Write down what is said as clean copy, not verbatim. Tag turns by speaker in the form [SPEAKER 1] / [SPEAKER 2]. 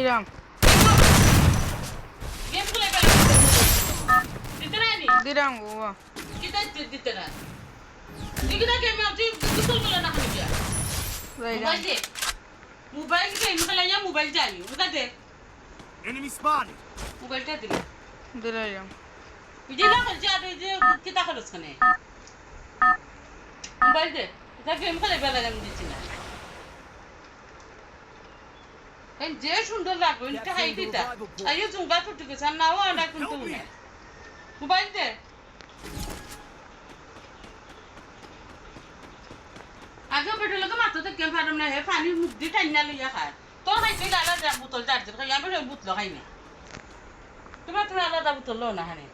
[SPEAKER 1] দিলাম
[SPEAKER 2] গেম খেলে গেল দিতে না নি
[SPEAKER 1] দিলাম বাবা
[SPEAKER 2] কিটা দিতে না দিগনা গেম আছি গুসল বলে না খালি মোবাইল দে মোবাইল গেম খেলা যা মোবাইল জানি ওটা দে
[SPEAKER 3] Enemy spotted.
[SPEAKER 2] মোবাইলটা দে
[SPEAKER 1] দিলাম
[SPEAKER 2] বিজে না করছে আর যে কিটা করছ কেন মোবাইল দে এটা গেম খেলে বেলা গেম দিচ্ছি না এই যে সুন্দর লাগবে এটা হাই দিতা আইও জুঙ্গা ফুটে গেছে আর নাও আনা কিন্তু না মোবাইল দে আগে বেটে লোক মাত্র তো কেম পারম না হে পানি মুখ দি টাইনা লইয়া খায় তোর খাইতে আলাদা বোতল চার্জ খাই আমি বোতল খাই না তোমার আলাদা বোতল লো না হানে